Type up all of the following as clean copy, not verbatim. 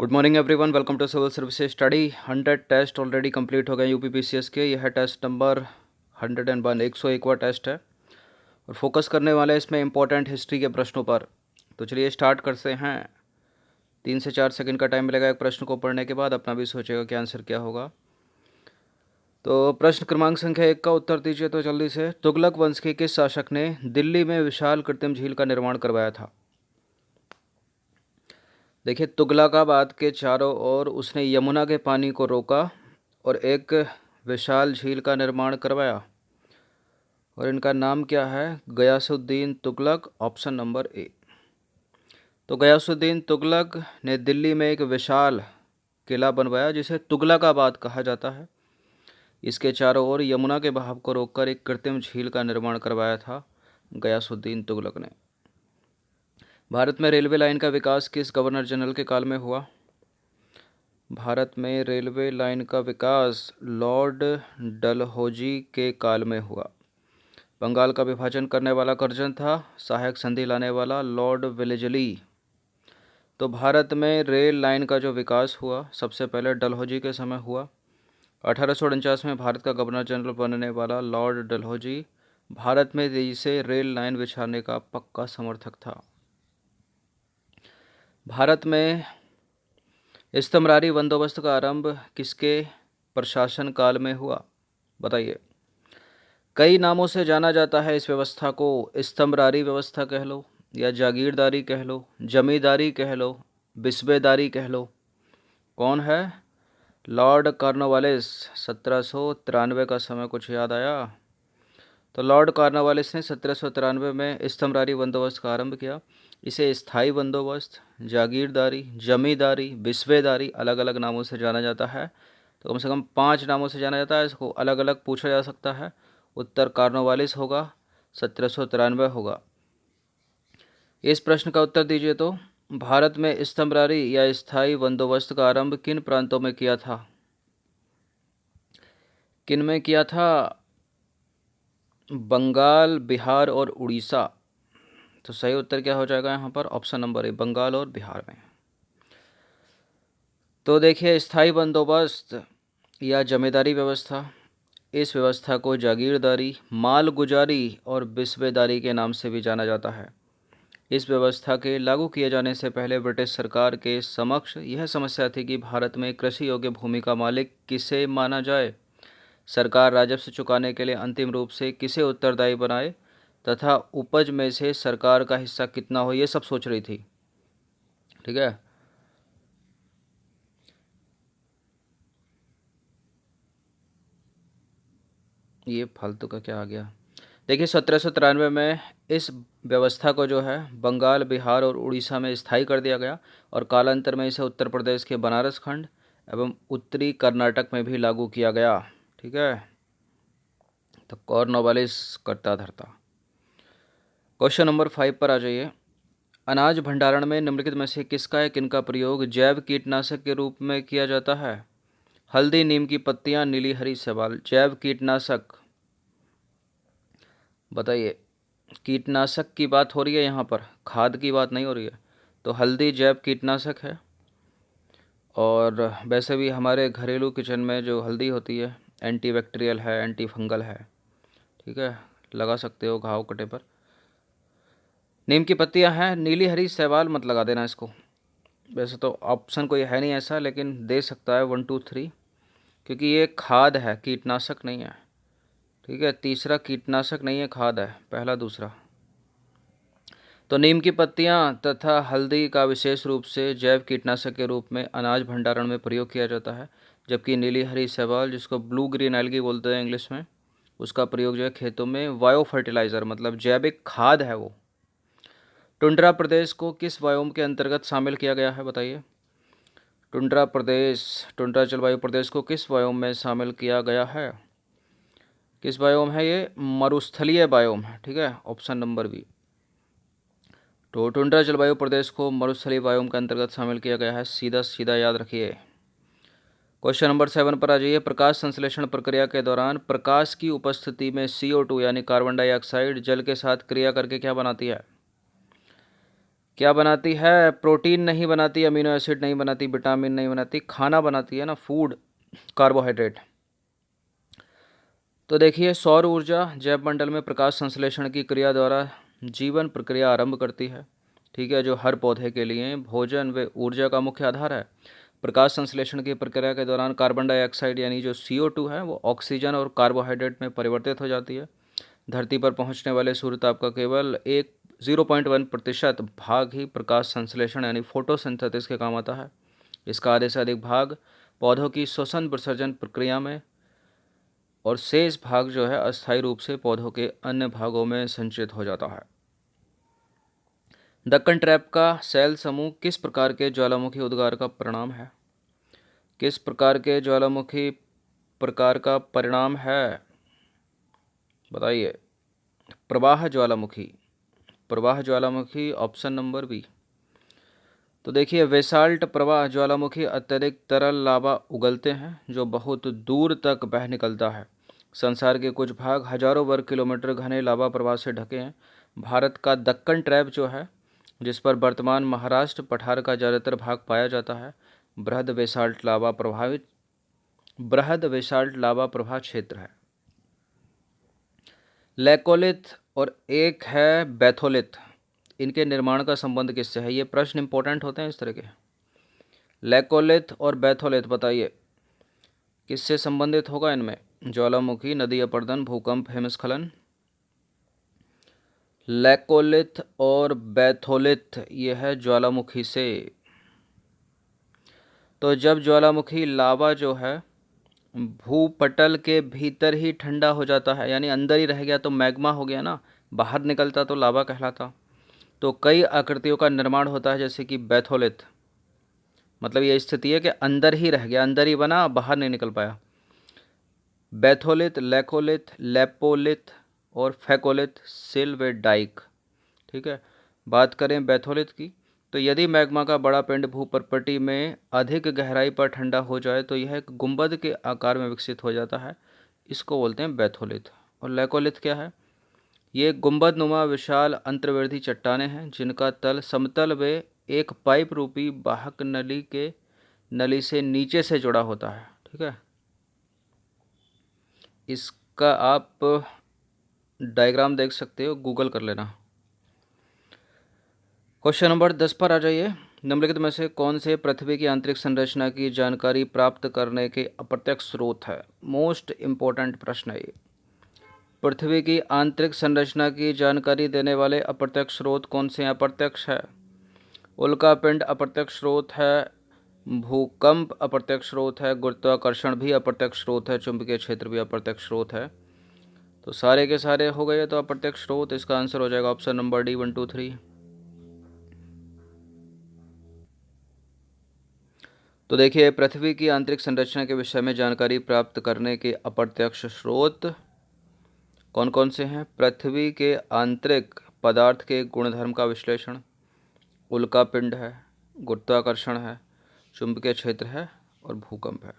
Good morning everyone, welcome to civil services study. 100 test already complete हो गए UPPCS के। यह है टेस्ट नंबर 101, 101वां टेस्ट है और फोकस करने वाले इसमें इंपॉर्टेंट हिस्ट्री के प्रश्नों पर। तो चलिए स्टार्ट करते हैं। 3 से 4 सेकंड का टाइम मिलेगा एक प्रश्न को पढ़ने के बाद। अपना भी सोचेगा कि आंसर क्या होगा। तो प्रश्न क्रमांक संख्या 1 का उत्तर दीजिए तो जल्दी से। तुगलक वंश के किस शासक ने दिल्ली में विशाल कृत्रिम झील का निर्माण करवाया था? देखिए, तुगलकाबाद के चारों ओर उसने यमुना के पानी को रोका और एक विशाल झील का निर्माण करवाया। और इनका नाम क्या है? Ghiyasuddin Tughlaq, option number A. तो गयासुद्दीन तुगलक ने दिल्ली में एक विशाल किला बनवाया जिसे तुगलकाबाद कहा जाता है। इसके चारों ओर यमुना के बहाव को रोककर एक कृत्रिम झील का निर्माण करवाया था गयासुद्दीन तुगलक ने। भारत में रेलवे लाइन का विकास किस गवर्नर जनरल के काल में हुआ? भारत में रेलवे लाइन का विकास लॉर्ड डलहौजी के काल में हुआ। बंगाल का विभाजन करने वाला कर्जन था सहायक संधि लाने वाला लॉर्ड वेलेजली। तो भारत में रेल लाइन का जो विकास हुआ सबसे पहले डलहौजी के समय हुआ। 1849 में भारत का गवर्नर जनरल बनने वाला लॉर्ड डलहौजी भारत में तेजी से रेल लाइन बिछाने का पक्का समर्थक था। भारत में इस्तमरारी बंदोबस्त का आरंभ किसके प्रशासन काल में हुआ? बताइए। कई नामों से जाना जाता है इस व्यवस्था को। इस्तमरारी व्यवस्था कह लो या जागीरदारी कह लो, जमींदारी कह लो, बिस्बेदारी कह लो। कौन है? Lord Cornwallis. 1793 का समय कुछ याद आया? तो लॉर्ड कॉर्नवालिस ने 1793 में इस्तमरारी बंदोबस्त का आरंभ किया। इसे स्थायी बंदोबस्त, जागीरदारी, जमींदारी, बिस्बेदारी अलग अलग नामों से जाना जाता है। तो कम से कम 5 नामों से जाना जाता है। इसको अलग अलग पूछा जा सकता है। उत्तर कॉर्नवालिस होगा, 1793 होगा। इस प्रश्न का उत्तर दीजिए तो। भारत में इस्तमरारी या स्थायी बंदोबस्त का आरंभ किन प्रांतों में किया था? किन में किया था? बंगाल, बिहार और उड़ीसा। तो सही उत्तर क्या हो जाएगा यहाँ पर? ऑप्शन नंबर ए, बंगाल और बिहार में। तो देखिए, स्थायी बंदोबस्त या जमींदारी व्यवस्था, इस व्यवस्था को जागीरदारी, मालगुजारी और बिस्बेदारी के नाम से भी जाना जाता है। इस व्यवस्था के लागू किए जाने से पहले ब्रिटिश सरकार के समक्ष यह समस्या थी कि भारत में कृषि योग्य भूमि का मालिक किसे माना जाए। सरकार राजस्व चुकाने के लिए अंतिम रूप से किसे उत्तरदायी बनाए तथा उपज में से सरकार का हिस्सा कितना हो, ये सब सोच रही थी। ठीक है। ये फालतू का क्या आ गया? देखिए, 1793 में इस व्यवस्था को जो है बंगाल, बिहार और उड़ीसा में स्थायी कर दिया गया और कालांतर में इसे उत्तर प्रदेश के बनारस खंड एवं उत्तरी कर्नाटक में भी लागू किया गया। ठीक है। तो कॉर्नवालिस करता धरता। क्वेश्चन नंबर 5 पर आ जाइए। अनाज भंडारण में निम्नलिखित में से किसका या किनका प्रयोग जैव कीटनाशक के रूप में किया जाता है? हल्दी, नीम की पत्तियां, नीली हरी शैवाल। जैव कीटनाशक, बताइए। कीटनाशक की बात हो रही है यहाँ पर, खाद की बात नहीं हो रही है। तो हल्दी जैव कीटनाशक है। और वैसे भी हमारे घरेलू किचन में जो हल्दी होती है एंटीबैक्टीरियल है, एंटी फंगल है। ठीक है, लगा सकते हो घाव कटे पर। नीम की पत्तियां हैं। नीली हरी शैवाल मत लगा देना इसको। वैसे तो ऑप्शन कोई है नहीं ऐसा, लेकिन दे सकता है 1 2 3, क्योंकि ये खाद है, कीटनाशक नहीं है। ठीक है, तीसरा कीटनाशक नहीं है, खाद है पहला, दूसरा। तो नीम की पत्तियां तथा हल्दी का विशेष रूप से जैव कीटनाशक के रूप में अनाज भंडारण में प्रयोग किया जाता है। जबकि नीली हरी शैवाल, जिसको ब्लू ग्रीन एल्गी बोलते हैं इंग्लिश में, उसका प्रयोग जो है खेतों में बायो फर्टिलाइज़र मतलब जैविक खाद है वो। टुंड्रा प्रदेश को किस वायोम के अंतर्गत शामिल किया गया है? बताइए। टुंड्रा प्रदेश, टुंड्रा जलवायु प्रदेश को किस वायोम में शामिल किया गया है? किस बायोम है ये? मरुस्थलीय बायोम है। ठीक है, ऑप्शन नंबर बी। तो टुंड्रा जलवायु प्रदेश को मरुस्थलीय बायोम के अंतर्गत शामिल किया गया है। सीधा सीधा याद रखिए। क्वेश्चन नंबर 7 पर आ जाइए। प्रकाश संश्लेषण प्रक्रिया के दौरान प्रकाश की उपस्थिति में CO2 यानी कार्बन डाइऑक्साइड जल के साथ क्रिया करके क्या बनाती है? क्या बनाती है? प्रोटीन नहीं बनाती, अमीनो एसिड नहीं बनाती, विटामिन नहीं बनाती, खाना बनाती है ना, फूड, कार्बोहाइड्रेट। तो देखिए, सौर ऊर्जा जैव मंडल में प्रकाश संश्लेषण की क्रिया द्वारा जीवन प्रक्रिया आरंभ करती है। ठीक है, जो हर पौधे के लिए भोजन व ऊर्जा का मुख्य आधार है। प्रकाश संश्लेषण की प्रक्रिया के दौरान कार्बन डाइऑक्साइड यानी जो CO2 है वो ऑक्सीजन और कार्बोहाइड्रेट में परिवर्तित हो जाती है। धरती पर पहुंचने वाले सूर्यताप का केवल 0.1% भाग ही प्रकाश संश्लेषण यानी फोटोसिंथेसिस के काम आता है। इसका आधे से अधिक भाग पौधों की श्वसन विसर्जन प्रक्रिया में, और शेष भाग जो है अस्थायी रूप से पौधों के अन्य भागों में संचित हो जाता है। दक्कन ट्रैप का सेल समूह किस प्रकार के ज्वालामुखी उद्गार का परिणाम है? किस प्रकार के ज्वालामुखी प्रकार का परिणाम है, बताइए? प्रवाह ज्वालामुखी। प्रवाह ज्वालामुखी, ऑप्शन नंबर बी। तो देखिए, बेसाल्ट प्रवाह ज्वालामुखी अत्यधिक तरल लावा उगलते हैं जो बहुत दूर तक बह निकलता है। संसार के कुछ भाग हजारों वर्ग किलोमीटर घने लावा प्रवाह से ढके हैं। भारत का दक्कन ट्रैप जो है, जिस पर वर्तमान महाराष्ट्र पठार का ज़्यादातर भाग पाया जाता है, बृहद बेसाल्ट लावा प्रवाह क्षेत्र है। लैकोलिथ और एक है बैथोलिथ, इनके निर्माण का संबंध किससे है? ये प्रश्न इंपॉर्टेंट होते हैं इस तरह के। लैकोलिथ और बैथोलिथ बताइए किससे संबंधित होगा इनमें? ज्वालामुखी, नदी अपरदन, भूकंप, हिमस्खलन। लैकोलिथ और बैथोलिथ ये है ज्वालामुखी से। तो जब ज्वालामुखी लावा जो है भूपटल के भीतर ही ठंडा हो जाता है, यानी अंदर ही रह गया तो मैग्मा हो गया ना, बाहर निकलता तो लावा कहलाता। तो कई आकृतियों का निर्माण होता है, जैसे कि बैथोलिथ, मतलब ये स्थिति है कि अंदर ही रह गया, अंदर ही बना, बाहर नहीं निकल पाया। बैथोलिथ, लैकोलिथ, लेपोलिथ और फैकोलिथ सिल्वेडाइक। ठीक है, बात करें बैथोलिथ की, तो यदि मैग्मा का बड़ा पिंड भूपर्पटी में अधिक गहराई पर ठंडा हो जाए तो यह एक गुंबद के आकार में विकसित हो जाता है, इसको बोलते हैं बैथोलिथ। और लैकोलिथ क्या है? ये गुंबद नुमा विशाल अंतर्वर्धी चट्टानें हैं जिनका तल समतल व एक पाइप रूपी वाहक नली से नीचे से जुड़ा होता है। ठीक है, इसका आप डायग्राम देख सकते हो, गूगल कर लेना। क्वेश्चन नंबर 10 पर आ जाइए। निम्नलिखित में से कौन से पृथ्वी की आंतरिक संरचना की जानकारी प्राप्त करने के अप्रत्यक्ष स्रोत है? मोस्ट इम्पोर्टेंट प्रश्न है ये। पृथ्वी की आंतरिक संरचना की जानकारी देने वाले अप्रत्यक्ष स्रोत कौन से हैं? अप्रत्यक्ष है। उल्कापिंड अप्रत्यक्ष स्रोत है, भूकंप अप्रत्यक्ष स्रोत है, गुरुत्वाकर्षण भी अप्रत्यक्ष स्रोत है, चुंबकीय क्षेत्र भी अप्रत्यक्ष स्रोत है। तो सारे के सारे हो गए तो अप्रत्यक्ष स्रोत। इसका आंसर हो जाएगा ऑप्शन नंबर डी, 1 2 3। तो देखिए, पृथ्वी की आंतरिक संरचना के विषय में जानकारी प्राप्त करने के अप्रत्यक्ष स्रोत कौन कौन से हैं? पृथ्वी के आंतरिक पदार्थ के गुणधर्म का विश्लेषण, उल्कापिंड है, गुरुत्वाकर्षण है, चुंबकीय क्षेत्र है और भूकंप है।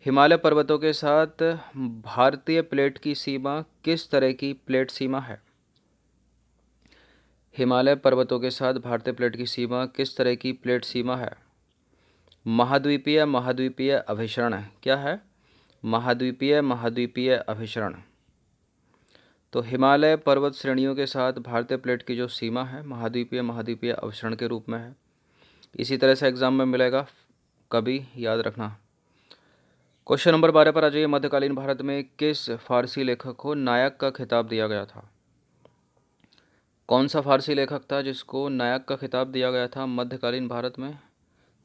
हिमालय पर्वतों के साथ भारतीय प्लेट की सीमा किस तरह की प्लेट सीमा है? हिमालय पर्वतों के साथ भारतीय प्लेट की सीमा किस तरह की प्लेट सीमा है? महाद्वीपीय महाद्वीपीय अभिसरण है। क्या है? महाद्वीपीय महाद्वीपीय अभिसरण। तो हिमालय पर्वत श्रेणियों के साथ भारतीय प्लेट की जो सीमा है महाद्वीपीय महाद्वीपीय अभिसरण के रूप में है। इसी तरह से एग्जाम में मिलेगा, कभी याद रखना। क्वेश्चन नंबर 12 पर आ जाइए। मध्यकालीन भारत में किस फारसी लेखक को नायक का खिताब दिया गया था? कौन सा फारसी लेखक था जिसको नायक का खिताब दिया गया था मध्यकालीन भारत में?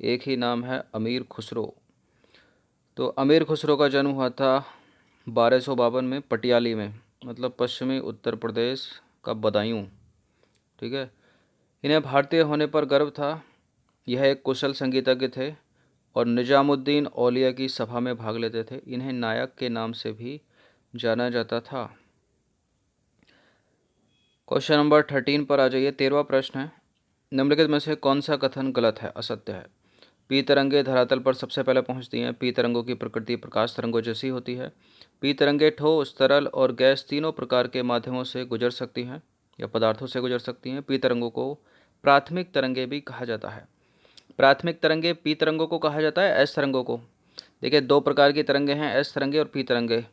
एक ही नाम है, अमीर खुसरो। तो अमीर खुसरो का जन्म हुआ था 1252 में पटियाली में, मतलब पश्चिमी उत्तर प्रदेश का बदायूं। ठीक है, इन्हें भारतीय होने पर गर्व था। यह एक कुशल संगीतज्ञ थे और निजामुद्दीन औलिया की सभा में भाग लेते थे। इन्हें नायक के नाम से भी जाना जाता था। क्वेश्चन नंबर 13 पर आ जाइए। 13वां प्रश्न है, निम्नलिखित में से कौन सा कथन गलत है, असत्य है? पी तरंगे धरातल पर सबसे पहले पहुंचती हैं। पी तरंगों की प्रकृति प्रकाश तरंगों जैसी होती है। पी तरंगे ठोस, तरल और गैस तीनों प्रकार के माध्यमों से गुजर सकती हैं या पदार्थों से गुजर सकती हैं। पी तरंगों को प्राथमिक तरंगे भी कहा जाता है। प्राथमिक तरंगे पी तरंगों को कहा जाता है, एस तरंगों को। देखिए, दो प्रकार की तरंगे हैं, एस तरंगे और पी तरंगे।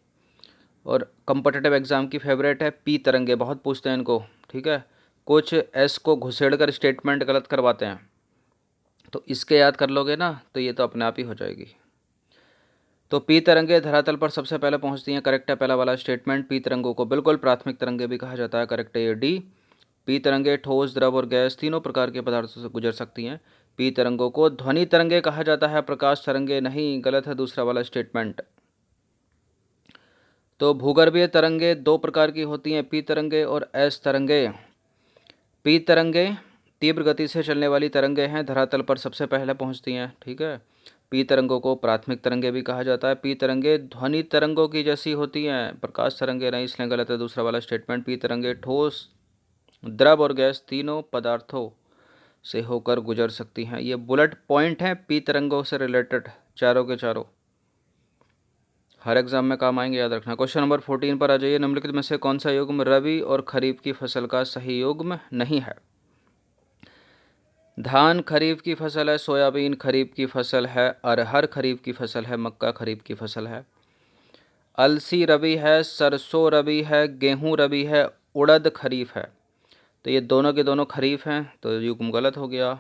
और कॉम्पिटिटिव एग्जाम की फेवरेट है पी तरंगे, बहुत पूछते हैं इनको, ठीक है। कुछ एस को घुसेड़ कर स्टेटमेंट गलत करवाते हैं, तो इसके याद कर लोगे ना तो ये तो अपने आप ही हो जाएगी। तो पी तरंगे धरातल पर सबसे पहले पहुंचती हैं, करेक्ट है पहला वाला स्टेटमेंट। पी तरंगों को बिल्कुल प्राथमिक तरंगे भी कहा जाता है, करेक्ट है ये डी। पी तरंगे ठोस, द्रव और गैस तीनों प्रकार के पदार्थों से गुजर सकती हैं। पी तरंगों को ध्वनि तरंगे कहा जाता है, प्रकाश तरंगे नहीं, गलत है दूसरा वाला स्टेटमेंट। तो भूगर्भीय तरंगे दो प्रकार की होती हैं, पी तरंगे और एस तरंगे। पी तरंगे तीव्र गति से चलने वाली तरंगे हैं, धरातल पर सबसे पहले पहुंचती हैं, ठीक है। पी तरंगों को प्राथमिक तरंगे भी कहा जाता है। पी तरंगे ध्वनि तरंगों की जैसी होती हैं, प्रकाश तरंगे नहीं, इसलिए गलत है दूसरा वाला स्टेटमेंट। पी तरंगे ठोस, द्रव और गैस तीनों पदार्थों से होकर गुजर सकती हैं। ये बुलेट पॉइंट हैं पी तरंगों से रिलेटेड, चारों के चारों हर एग्जाम में काम आएंगे, याद रखना। क्वेश्चन नंबर 14 पर आ जाइए। निम्नलिखित में से कौन सा युग्म रबी और खरीफ की फसल का सही युग्म नहीं है? धान खरीफ की फसल है, सोयाबीन खरीफ की फसल है, अरहर खरीफ की फसल है, मक्का खरीफ की फसल है, अलसी रबी है, सरसों रबी है, गेहूं रबी है, उड़द खरीफ है। तो ये दोनों के दोनों खरीफ हैं, तो युग्म गलत हो गया।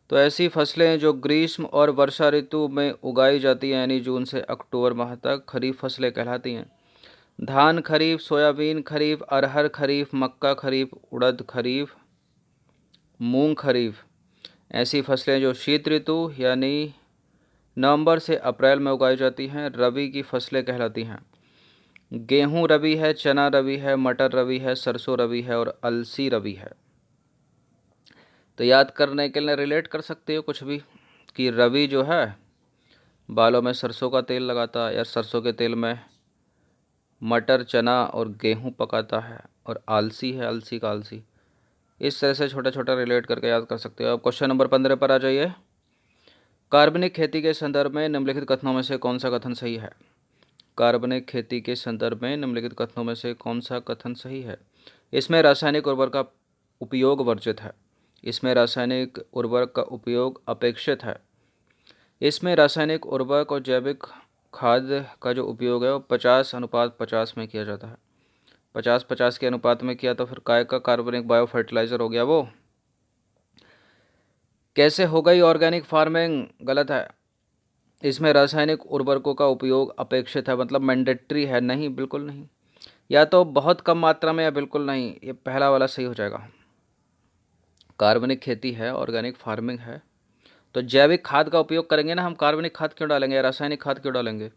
तो ऐसी फसलें जो ग्रीष्म और वर्षा ऋतु में उगाई जाती हैं, यानी जून से अक्टूबर माह तक, खरीफ फसलें कहलाती हैं। धान खरीफ, सोयाबीन खरीफ, अरहर खरीफ, मक्का खरीफ, उड़द खरीफ, मूंग खरीफ। ऐसी फसलें जो शीत ऋतु यानी नवंबर से अप्रैल में उगाई जाती हैं, रबी की फसलें कहलाती हैं। गेहूं रबी है, चना रबी है, मटर रबी है, सरसों रबी है और अलसी रबी है। तो याद करने के लिए रिलेट कर सकते हो कुछ भी, कि रवि जो है बालों में सरसों का तेल लगाता है, या सरसों के तेल में मटर, चना और गेहूं पकाता है, और आलसी है अलसी का आलसी। इस तरह से छोटा छोटा रिलेट करके याद कर सकते हो। अब क्वेश्चन नंबर 15 पर आ जाइए। कार्बनिक खेती के संदर्भ में निम्नलिखित कथनों में से कौन सा कथन सही है? कार्बनिक खेती के संदर्भ में निम्नलिखित कथनों में से कौन सा कथन सही है? इसमें रासायनिक उर्वरक का उपयोग वर्जित है। इसमें रासायनिक उर्वरक का उपयोग अपेक्षित है। इसमें रासायनिक उर्वरक और जैविक खाद का जो उपयोग है वो 50:50 में किया जाता है। 50-50 के अनुपात में किया तो फिर काय का कार्बनिक बायो फर्टिलाइज़र हो गया वो। कैसे हो गई ऑर्गेनिक फार्मिंग? गलत है। इसमें रासायनिक उर्वरकों का उपयोग अपेक्षित है, मतलब मैंडेटरी है, नहीं, बिल्कुल नहीं। या तो बहुत कम मात्रा में या बिल्कुल नहीं, ये पहला वाला सही हो जाएगा। कार्बनिक खेती है, ऑर्गेनिक फार्मिंग है, तो जैविक खाद का उपयोग करेंगे ना हम। कार्बनिक खाद क्यों डालेंगे, रासायनिक खाद क्यों डालेंगे?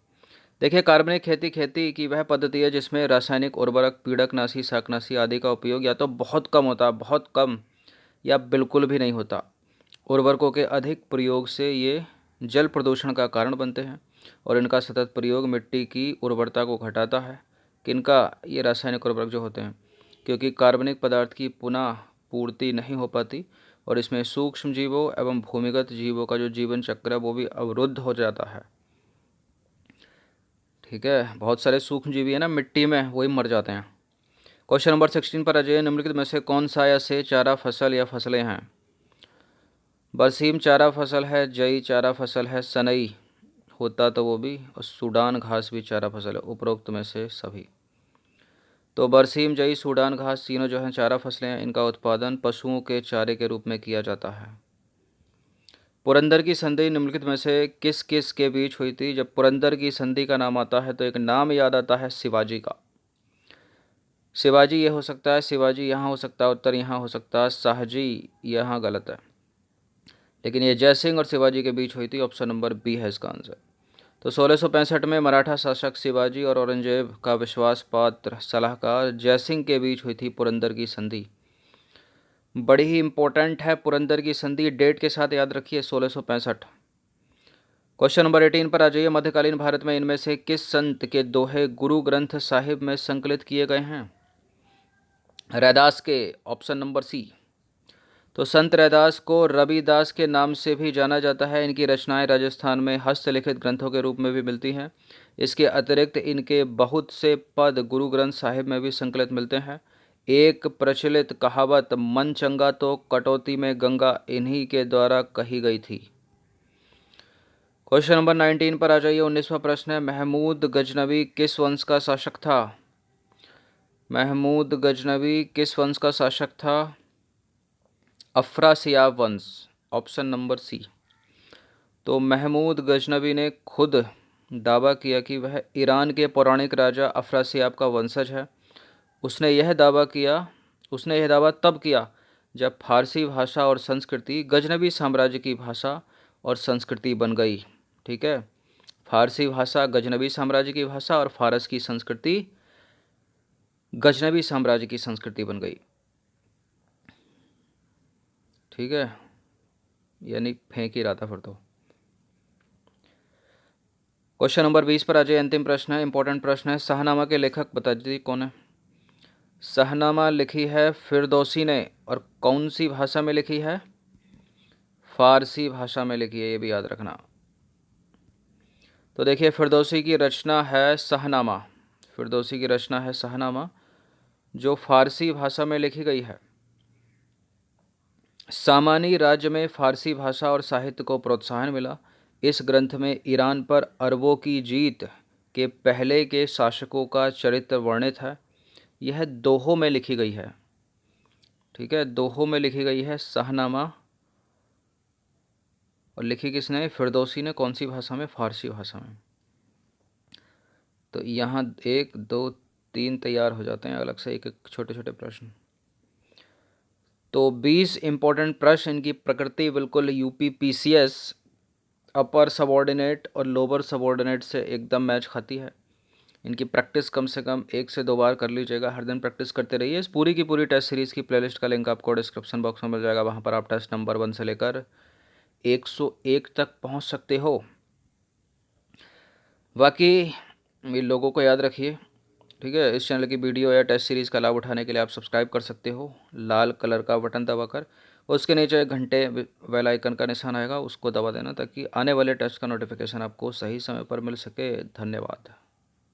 देखिए, कार्बनिक खेती की वह पद्धति है जिसमें रासायनिक उर्वरक, पीड़कनाशी, शाकनाशी आदि का उपयोग या तो बहुत कम होता, बहुत कम, या बिल्कुल भी नहीं होता। उर्वरकों के अधिक प्रयोग से ये जल प्रदूषण का कारण बनते हैं, और इनका सतत प्रयोग मिट्टी की उर्वरता को घटाता है। किनका? ये रासायनिक उर्वरक जो होते हैं, क्योंकि कार्बनिक पदार्थ की पुनः पूर्ति नहीं हो पाती, और इसमें सूक्ष्म जीवों एवं भूमिगत जीवों का जो जीवन चक्र है वो भी अवरुद्ध हो जाता है, ठीक है। बहुत सारे सूक्ष्म जीवी है ना मिट्टी में, वही मर जाते हैं। क्वेश्चन नंबर 16 पर आ जाइए। निम्नलिखित में से कौन सा या से चारा फसल या फसलें हैं? बरसीम चारा फसल है, जई चारा फसल है, सनई होता तो वो भी, और सूडान घास भी चारा फसल है, उपरोक्त में से सभी। तो बरसीम, जई, सूडान घास तीनों जो हैं चारा फसलें हैं। इनका उत्पादन पशुओं के चारे के रूप में किया जाता है। पुरंदर की संधि निम्नलिखित में से किस किस के बीच हुई थी? जब पुरंदर की संधि का नाम आता है तो एक नाम याद आता है शिवाजी का। शिवाजी ये हो सकता है, शिवाजी यहाँ हो सकता है, उत्तर यहाँ हो सकता है, शाहजी यहाँ गलत है, लेकिन ये जयसिंह और शिवाजी के बीच हुई थी। ऑप्शन नंबर बी है इसका आंसर। तो 1665 में मराठा शासक शिवाजी और औरंगजेब का विश्वास पात्र सलाहकार जयसिंह के बीच हुई थी पुरंदर की संधि। बड़ी ही इंपॉर्टेंट है पुरंदर की संधि, डेट के साथ याद रखिए, 1665। क्वेश्चन नंबर 18 पर आ जाइए। मध्यकालीन भारत में इनमें से किस संत के दोहे गुरु ग्रंथ साहिब में संकलित किए गए हैं? रैदास के, ऑप्शन नंबर सी। तो संत रैदास को रविदास के नाम से भी जाना जाता है। इनकी रचनाएं राजस्थान में हस्तलिखित ग्रंथों के रूप में भी मिलती हैं। इसके अतिरिक्त इनके बहुत से पद गुरु ग्रंथ साहिब में भी संकलित मिलते हैं। एक प्रचलित कहावत मन चंगा तो कटौती में गंगा इन्हीं के द्वारा कही गई थी। क्वेश्चन नंबर 19 पर आ जाइए। 19वां प्रश्न है, महमूद गजनवी किस वंश का शासक था? महमूद गजनवी किस वंश का शासक था? अफरासियाब वंश, ऑप्शन नंबर सी। तो महमूद गजनवी ने खुद दावा किया कि वह ईरान के पौराणिक राजा अफरासियाब का वंशज है। उसने यह दावा तब किया जब फारसी भाषा और संस्कृति गजनवी साम्राज्य की भाषा और संस्कृति बन गई। ठीक है, फारसी भाषा गजनवी साम्राज्य की भाषा और फारस की संस्कृति गजनवी साम्राज्य की संस्कृति बन गई। ठीक है, यानी फेंक ही रहा था फिर तो। क्वेश्चन नंबर 20 पर आ जाइए। अंतिम प्रश्न है, इंपॉर्टेंट प्रश्न है। शाहनामा के लेखक बता दीजिए कौन है? शाहनामा लिखी है फिरदौसी ने, और कौन सी भाषा में लिखी है? फारसी भाषा में लिखी है, ये भी याद रखना। तो देखिए, फिरदौसी की रचना है शाहनामा। फिरदौसी की रचना है शाहनामा, जो फारसी भाषा में लिखी गई है। सामानी राज्य में फारसी भाषा और साहित्य को प्रोत्साहन मिला। इस ग्रंथ में ईरान पर अरबों की जीत के पहले के शासकों का चरित्र वर्णित है। यह दोहों में लिखी गई है। ठीक है, दोहों में लिखी गई है शाहनामा। और लिखी किसने? फिरदौसी ने। कौन सी भाषा में? फारसी भाषा में। तो यहाँ 1 2 3 तैयार हो जाते हैं अलग से, एक एक छोटे छोटे प्रश्न। तो 20 इंपॉर्टेंट प्रश्न, इनकी प्रकृति बिल्कुल यूपीपीसीएस अपर सबऑर्डिनेट और लोअर सबऑर्डिनेट से एकदम मैच खाती है। इनकी प्रैक्टिस कम से कम 1 से 2 बार कर लीजिएगा। हर दिन प्रैक्टिस करते रहिए। इस पूरी की पूरी टेस्ट सीरीज़ की प्लेलिस्ट का लिंक आपको डिस्क्रिप्शन बॉक्स में मिल जाएगा। वहाँ पर आप टेस्ट नंबर 1 से लेकर 101 तक पहुँच सकते हो। बाकी इन लोगों को याद रखिए। ठीक है, इस चैनल की वीडियो या टेस्ट सीरीज़ का लाभ उठाने के लिए आप सब्सक्राइब कर सकते हो लाल कलर का बटन दबाकर। उसके नीचे घंटे बेल आइकन का निशान आएगा, उसको दबा देना ताकि आने वाले टेस्ट का नोटिफिकेशन आपको सही समय पर मिल सके। धन्यवाद।